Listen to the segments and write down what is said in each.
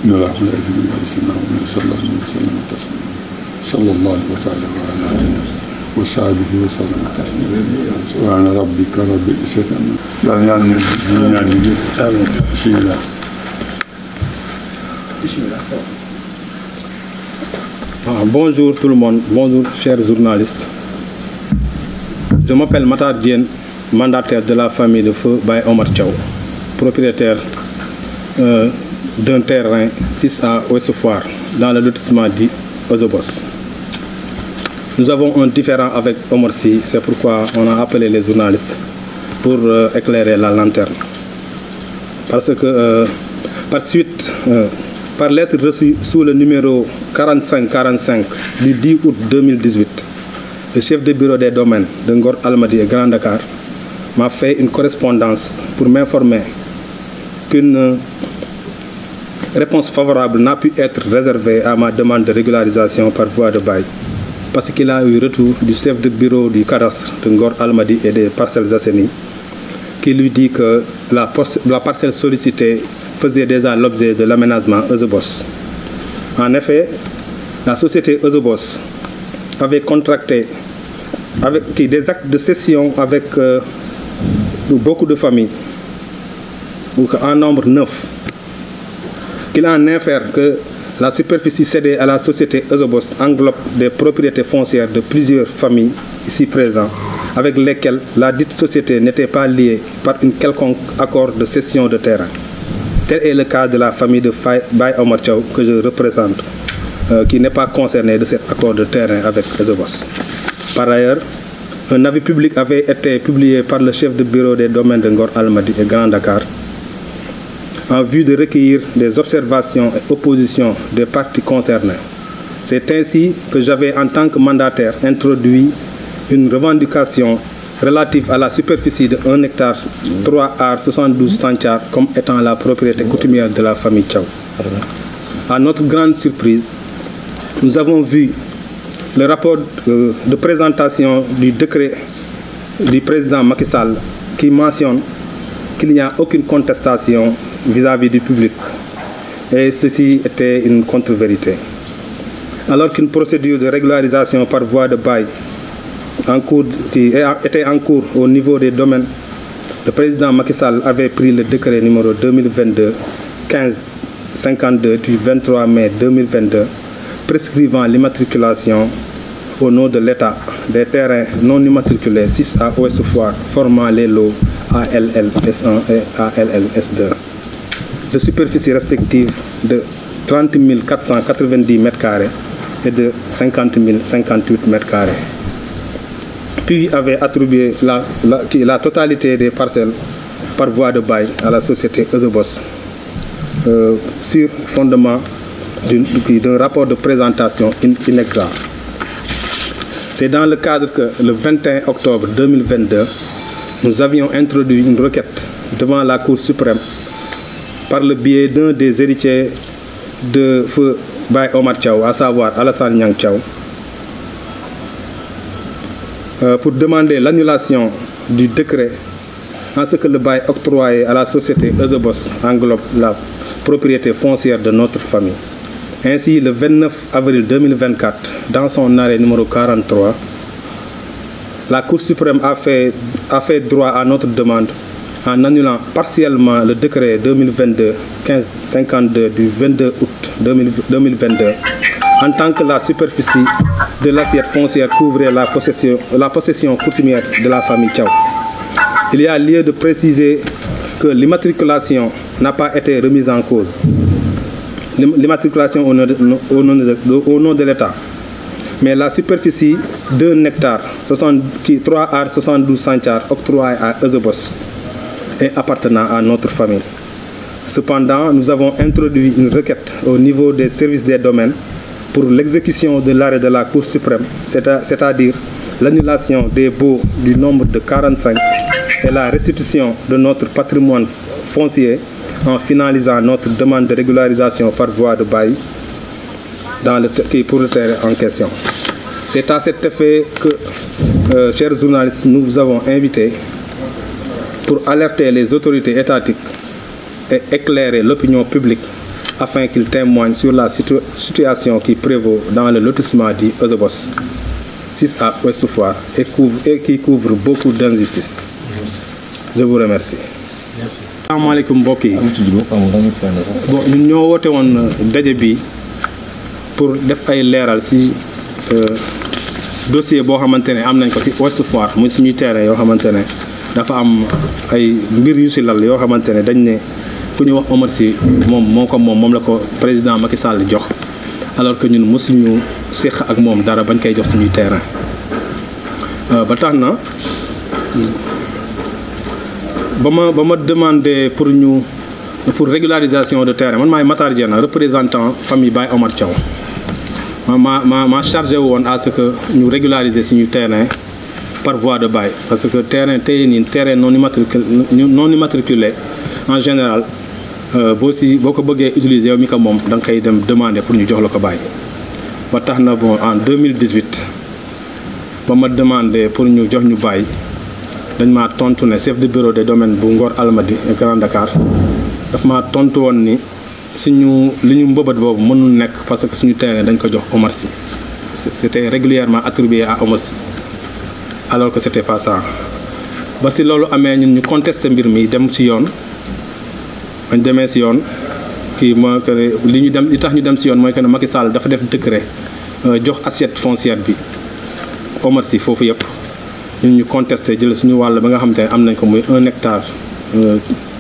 إن الله صلى الله عليه وسلم وعلى آله وصحبه وسلم تسليما سبحان ربك رب العزة عما يصفون. Bonjour tout le monde, bonjour chers journalistes. Je m'appelle Matar Diène, mandataire de la famille de feu Baye Omar Thiaw, propriétaire d'un terrain 6A Ouest Foire dans le lotissement dit Ozobos. Nous avons un différend avec Omar Sy, c'est pourquoi on a appelé les journalistes pour éclairer la lanterne. Parce que par lettre reçue sous le numéro 4545 du 10 août 2018, le chef de bureau des domaines de Ngor Almadies et Grand Dakar m'a fait une correspondance pour m'informer qu'une réponse favorable n'a pu être réservée à ma demande de régularisation par voie de bail, parce qu'il a eu retour du chef de bureau du cadastre de Ngor Almadies et des Parcelles Assainies qui lui dit que la parcelle sollicitée faisait déjà l'objet de l'aménagement Ozobos. En effet, la société Ozobos avait contracté des actes de cession avec beaucoup de familles, en nombre 9. Qu'il en infère que la superficie cédée à la société Ozobos englobe des propriétés foncières de plusieurs familles ici présentes, avec lesquelles la dite société n'était pas liée par un quelconque accord de cession de terrain. Tel est le cas de la famille de Baye Omar Thiaw que je représente, qui n'est pas concernée de cet accord de terrain avec Ozobos. Par ailleurs, un avis public avait été publié par le chef de bureau des domaines de Ngor Almadies et Grand Dakar en vue de recueillir des observations et oppositions des parties concernées. C'est ainsi que j'avais, en tant que mandataire, introduit une revendication relative à la superficie de 1 hectare 3 ar 72 centiares comme étant la propriété coutumière de la famille Thiaw. À notre grande surprise, nous avons vu le rapport de présentation du décret du président Macky Sall qui mentionne qu'il n'y a aucune contestation vis-à-vis du public. Et ceci était une contre-vérité. Alors qu'une procédure de régularisation par voie de bail qui était en cours au niveau des domaines, le président Macky Sall avait pris le décret numéro 2022-1552 du 23 mai 2022 prescrivant l'immatriculation au nom de l'État des terrains non immatriculés 6A Ouest Foire formant les lots ALLS1 et ALLS2 de superficie respective de 30 490 m² et de 50 058 m². Puis avait attribué la totalité des parcelles par voie de bail à la société Ozobos sur fondement d'un rapport de présentation inexact. C'est dans le cadre que le 21 octobre 2022, nous avions introduit une requête devant la Cour suprême par le biais d'un des héritiers de feu Baye Omar Thiaw, à savoir Alassane Niang Thiaw, pour demander l'annulation du décret en ce que le bail octroyé à la société Ozobos englobe la propriété foncière de notre famille. Ainsi, le 29 avril 2024, dans son arrêt numéro 43, la Cour suprême a fait droit à notre demande en annulant partiellement le décret 2022-1552 du 22 août 2022, en tant que la superficie de l'assiette foncière couvrait la possession coutumière de la famille Thiaw. Il y a lieu de préciser que l'immatriculation n'a pas été remise en cause. L'immatriculation au nom de l'État. Mais la superficie d'1 hectare 3 ar 72 centiares octroyée à Ozobos et appartenant à notre famille. Cependant, nous avons introduit une requête au niveau des services des domaines pour l'exécution de l'arrêt de la Cour suprême, c'est-à-dire l'annulation des baux du nombre de 45 et la restitution de notre patrimoine foncier en finalisant notre demande de régularisation par voie de bail pour le terrain en question. C'est à cet effet que, chers journalistes, nous vous avons invités pour alerter les autorités étatiques et éclairer l'opinion publique afin qu'il témoigne sur la situation qui prévaut dans le lotissement du Eusebos 6A Ouest Foire et qui couvre beaucoup d'injustices. Je vous remercie. Asalaamaaleykum mbokk yi. Bon ñun ñoo woote woon daje bi pour def ay leeral ci dossier boo xamante ne am nañ ko ci Ouest Foire muy suñuy terrain yoo xamante ne dafa am ay mbir yu ci lal yoo xamante ne dañ ne ku ñu wax Omar Sy moom la ko président Macky Sall jox alors que ñun mosuñu séq ak moom dara bañ koy jox suñuy terrain ba tax na ba ma demandé pour régularisation de terrain man maay Matar Diène représentant famille Baye Omar Thiaw ma chargé woon à ce que ñu régulariser suñu terrain par voie de bail parce que terrain non immatriculé en général boo ko bëggee utiliser yow mi ko moom da nga koy dem demander pour ñu jox la ko bail ba tax na bon en 2018 ba ma demandé pour ñu jox ñu bail dañ maa tontu ne chef de bureau des domaines bu Ngor Almadies et Grand Dakar daf maa tontu woon ni suñu li ñu mbëbët boobu mënul nekk parce que suñu terrain dañ ko jox Omar Sy c'était régulièrement attribué à Omar Sy alors que c'était pas ça ba si loolu amee ñun ñu contesté mbir mi dem ci yoon bañ demee ci yoon kii mooy que li tax ñu dem ci yoon mooy que ne Macky Sall dafa def décret jox assiette foncière bi Omar Sy foofu yëpp ñun ñu contesté jël suñu wàll ba nga xam te ne am nañ ko muy 1 hectare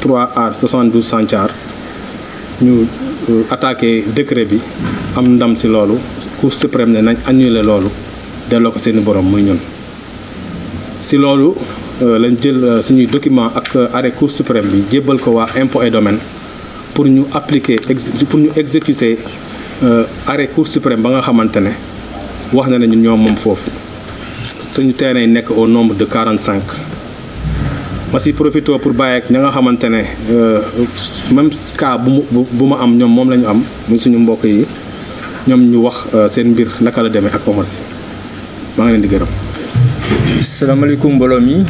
3 ar 72 centiares ñu attaqué décret bi am ndam ci loolu Cour suprême ne nañ annulé loolu delloo ko seeni borom muy ñun ci loolu lañ jël suñuy document ak arrêt Cour suprême bi jébbal ko waa impôt et domaine pour ñu appliquer pour ñu exécuter arrêt Cour suprême ba nga xamante ne wax na ne ñun ñoo moom foofu suñu terrain yi nekk au nombre de 45 ma si profité pour bàyyi ak ña nga xamante ne même cas bu ma am ñoom moom la ñu am muy suñu mbokk yi ñoom ñu wax seen mbir naka la demee ak Omar Sy maa ngi leen di gërëm. salaamaaleykum mbooloo mi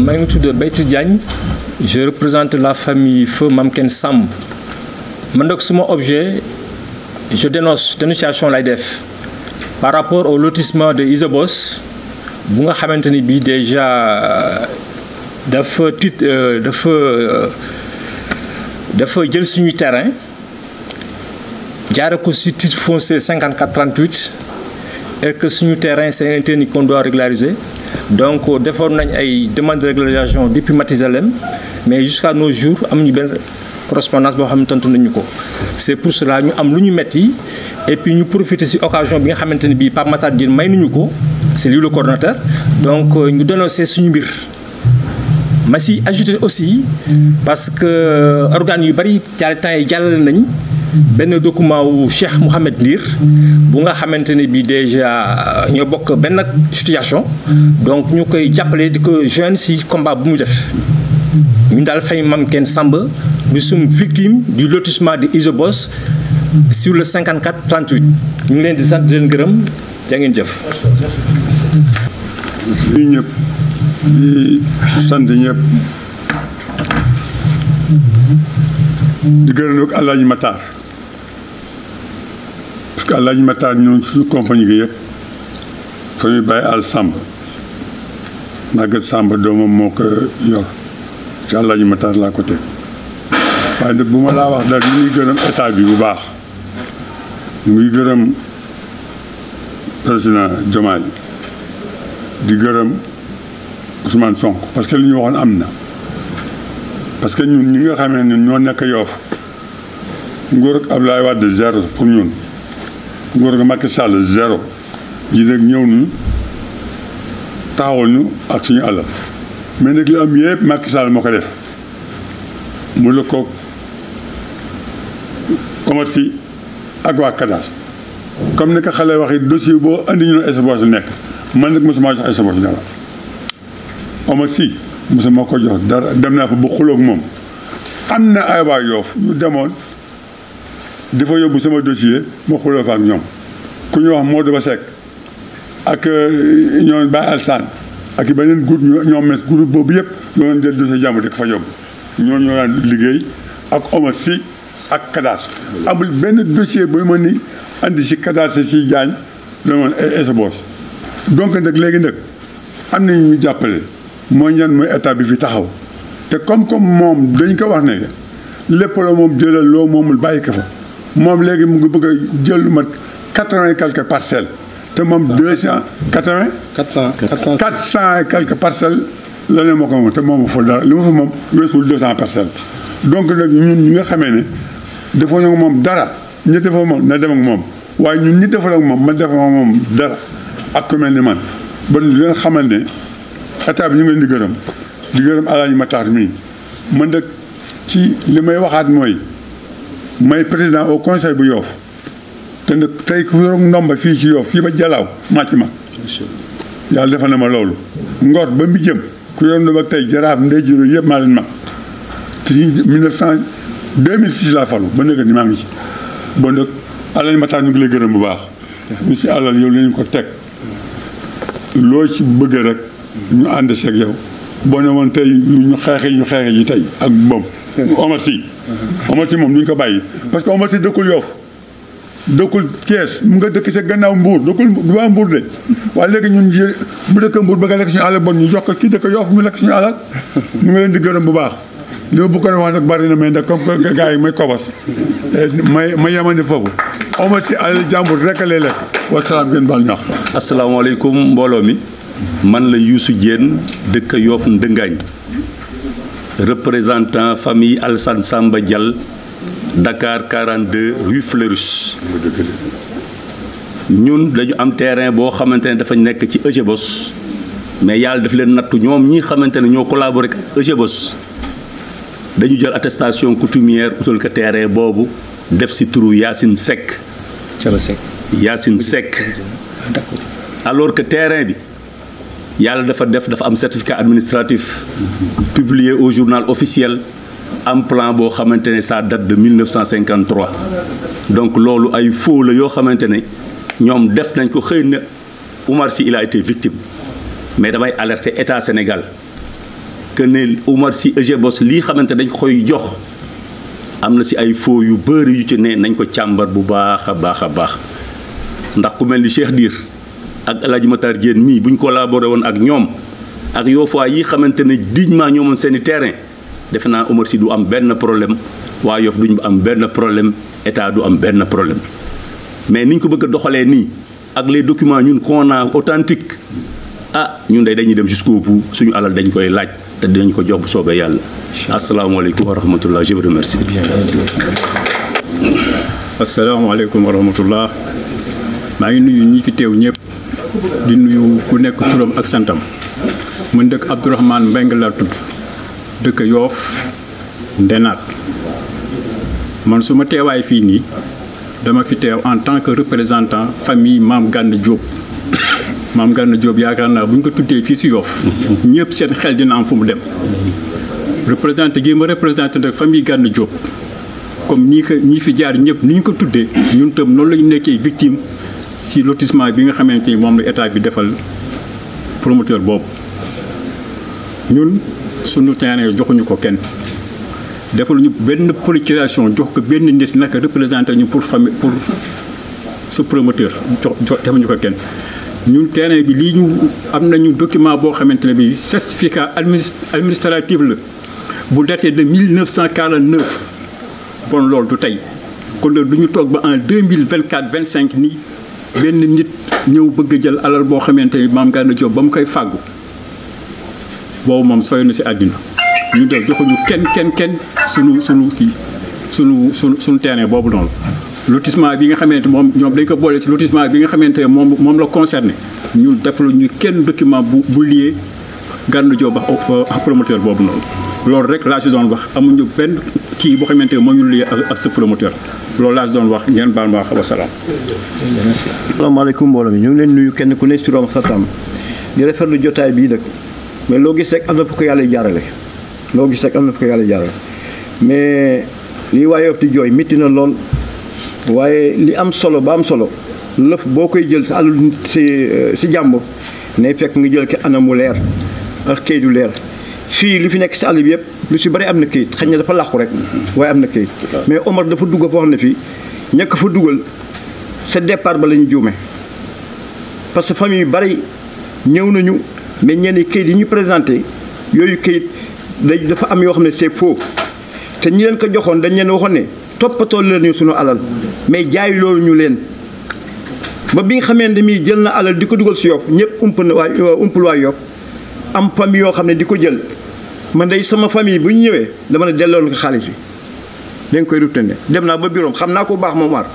maa ngi tudd Baytir Diagne je représente la famille Feu Mamken Samb man nag suma objet je dénonciation lay def par rapport au lotissement de Eusebos bu nga xamante ni bii déjà dafa jël suñuy terrain jaare ko ci titre foncier 5438 et que suñu terrain c'est un terrain qu'on doit régulariser donc defoon nañ ay demande de régularisation depuis Matizalem mais jusqu'à nos jours amuñu benn correspondance boo xam ne tontu nañu ko c'est pour cela ñu am lu ñu metti et puis ñu profiter ci occasion bi nga xamante ne bii Pape Matar Diène may nañu ko c'est lui le coordonnateur donc ñu dénoncer suñu mbir ma si ajouter aussi parce que organes yu bari temps yi jàllale nañ benn document wu Cheikh Mouhamed Ndir bu nga xamante ne bii déjà ñoo bokk benn situation donc ñu koy jàppale di ko joindre ci combat bu mu def ñun daal fay Mamken Samb nous sommes victimes du lotissement de Eusebos sur le 54-38 ñu ngi leen di sant di leen gërëm jaa ngeen jëf. ñun ñëpp di sant ñëpp di gërëm ak Alaaji Matar parce que Alaaji Matar ñoom suñu compagnie gi yëpp fa ñuy bàyyi Al Samb Maguette Samb doomam moo ko yor ci Alaaji Matar laa ko teg waaye nag bu ma laa wax daal ñu ngi gërëm état bi bu baax ñu ngi gërëm président Diomaye di gërëm Ousmane Sonko parce que li ñu waxoon am na parce que ñun ñi nga xamee ne ñoo nekk Yoff nguur ak Abdoulaye Wade zéro pour ñun nguur ak Macky Sall zéro yi nag ñëw ñu taxawal ñu ak suñu alal mais nag li am yëpp Macky Sall moo ko def mu la ko Omar Sy ak waa Kadaas comme ni ko xale waxee dossier boo andi ñu ne Eusebos nekk man nag mosuma jox Eusebos dara Omar Sy mosuma ko jox dara dem naa fa ba xuloog moom am na ay waa Yoff ñu demoon dafa yóbbu sama dossier ma xuloo fa ak ñoom ku ñu wax Modou Ba Seck ak ñoom Baye Alsane ak beneen groupe ñoom mes groupe boobu yëpp ñoo doon jël dossier jàmm di ko fa yóbbu ñoo daan liggéey ak Omar Sy ak cadastre amul benn dossier booy mën ni andi si cadastre si Diagne la moon SBOS. donc nag léegi nag am nañu ñu jàppale mooy ñan mooy état bi fi taxaw te comme moom dañ ko wax ne lépp la moom jëlal loo moomul bàyyi ko fa moom léegi mu ngi bëgg a jël lu mat 80 et quelques parcelles te moom 280 400 et quelques parcelles la ne moo ko moom te moom fa dara li ma fa moom weesul 200 parcelles. donc nag ñun ñi nga xamee ne defoo ñu moom dara ñi defoo moom na dem ak moom waaye ñun ñi defal ak moom man defoo moom dara ak ku mel ni man ba di leen xamal ne état bi ñu ngi leen di gërëm Alaaji Matar mii man nag ci li may waxaat mooy may président au conseil bu Yoff te nag tey ku yor ndomba fii ci Yoff fii ba Jalaaw maa ci mag yàlla defal na ma loolu Ngor ba mi jëm ku yor ndomba tey Jaraaf Ndey Jiro yëpp maa leen mag te 2006 laa falu ba nëgg ni maa ngi ci bon nag Alaaji Matar ñu ngi lay gërëm bu baax ñu si alal yow lañu ko teg loo ci bëgg rek ñu ànd seeg yow boo ne woon tey ñu xeexe ji tey ak moom Omar Sy moom duñ ko bàyyi parce que Omar Sy dëkkul Yoff dëkkul Thiès mu nga dëkk sa gannaaw Mbour dëkkul du waa Mbour de waaye léegi ñun mu dëkk Mbour ba nga lekk suñu alal bon ñu jox ko kii dëkk Yoff mu lekk suñu alal ñu ngi leen di gërëm bu baax li ma bëggoon wax nag bari na mais nag comme que gars yi may kobas ma yemandi foofu Omar Sy alal jàmbur rek lay lekk wasalaam ngeen baal ñax. asalaamaaleykum mbooloo mi man la Youssou Diène dëkk Yoff Ndëngaañ représentant famille Alassane Samba Dial Dakar 42 rue Fleurus. ñun dañu am terrain boo xamante ne dafa nekk ci EGBOS mais yàlla daf leen nattu ñoom ñi xamante ne ñoo collaboré ak EGBOS dañu jël attestation coutumière utal ko terrain boobu def si turu Yacine Seck. Yacine Seck alors que terrain bi yàlla dafa am certificat administratif publié au journal officiel am plan boo xamante ne ça date de 1953 donc loolu ay faux la yoo xamante ne ñoom def nañ ko xëy na Oumar Sy il a été victime mais damay alerter état Sénégal que ne Oumar Sy EGBOS lii xamante dañ ko koy jox am na si ay faux yu bëri yu ci ne nañ ko càmbar bu baax a baax a baax ndax ku mel ni Cheikh Dir ak El Hadj Matar Diène mii bu ñu collaboré woon ak ñoom ak Yoffois yi xamante ne dignement ñoomoon seen i terrain defe naa Oumar Sy du am benn problème waa Yoff duñu am benn problème état du am benn problème mais niñ ko bëgg a doxalee nii ak les documents ñun qu'on a authentique ñun day dañuy dem jusqu'au bout suñu alal dañ koy laaj te dinañ ko jox bu soobee yàlla. asalaamaaleykum wa rahmatullah je vous remercie. asalaamaaleykum wa rahmatullah maa ngi nuyu ñi fi teew ñëpp di nuyu ku nekk turam ak santam mu dëkk Abdourahmane Mbengue laa tudd dëkk Yoff Ndenaat man suma teewaay fii nii dama fi teew en tant que représentant famille Mame Gana Diop. Mame Gana Diop yaakaar naa bu ñu ko tuddee fii si Yoff ñëpp seen xel dina am fu mu dem représenté gi ma représenté nag famille Gana Diop comme ñi fi jaar ñëpp ni ñu ko tuddee ñun tam noonu lañu nekkee victime si lotissement bi nga xamante ni moom la état bi defal promoteur boobu ñun sunu terrain joxuñu ko kenn defaluñu benn procuration jox ko benn nit naka représenté ñu pour famille pour ce promoteur jox defuñu ko kenn ñun terrain bi lii ñu am nañu document boo xamante ne bi certificat administratif la bu daté de 1949 bon loolu du tey kon nag du ñu toog ba en 2024-25 nii benn nit ñëw bëgg a jël alal boo xamante ni Mame Gana Diop ba mu koy fàggu boobu moom sooy na si àddina ñu def joxuñu kenn sunu terrain boobu noonu lotissement bi nga xamante moom ñoom dañ ko boole si lotissement bi nga xamante ne moom la concerné ñun defaluñu kenn document bu lié Gana Diop ak promoteur boobu noonu loolu rek laa si doon wax amuñu benn kii boo xamante ne moo ñu lié ak sa promoteur loolu laa si doon wax ngeen baal ma wax wa salaam. asalaamaaleykum mbooloo mi ñu ngi leen nuyu kenn ku ne si turam sa tam di rafetlu jotaay bii nag mais loo gis rek am na fu ko yàlla jaarale mais lii waa Yoff di jooy métti na lool waaye li am solo ba am solo lëf boo koy jël si àllu si jàmbur ne fekk nga jël ki anamu leer ak kaydu leer fii li fi nekk si àll bi yëpp lu si bëri am na këyit xëy na dafa làqu rek waaye am na këyit mais Omar dafa dugg foo xam ne fii ñàkk fa dugal sa départ ba la ñu juume parce que famille yu bëri ñëw nañu mais ñenn këyit yi ñu présenté yooyu këyit dafa am yoo xam ne c'est faux te ñi leen ko joxoon dañ leen waxoon ne toppatoo leen ñu suñu alal mais jaay loolu ñu leen ba bi nga xamee ne mi jël na alal di ko dugal si Yoff ñëpp umpul waa Yoff am famille yoo xam ne di ko jël man day sama famille bu ñu ñëwee dama ne delloon ko xaalis bi dañ koy rutande dem naa ba bureau xam naa ko baax moom war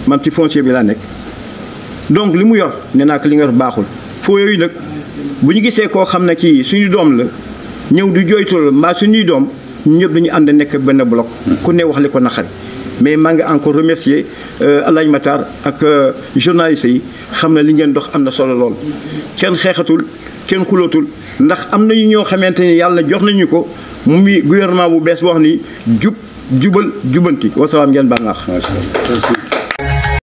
man ci foncier bi laa nekk donc li mu yor nee naa ko li nga yor baaxul foo yooyu nag bu ñu gisee koo xam ne kii suñu doom la ñëw du jooytul mbaa suñuy doom ñu ñëpp dañu ànd nekk benn bloc ku ne wax li ko naqari mais maa ngi encore remercier Alaaji Matar ak journaliste yi xam na li ngeen dox am na solo lool kenn xeexatul kenn xulootul ndax am nañu ñoo xamante ni yàlla jox nañu ko mu mi gouvernement bu bees boo xam ni jubal jubanti wasalaam ngeen baal naax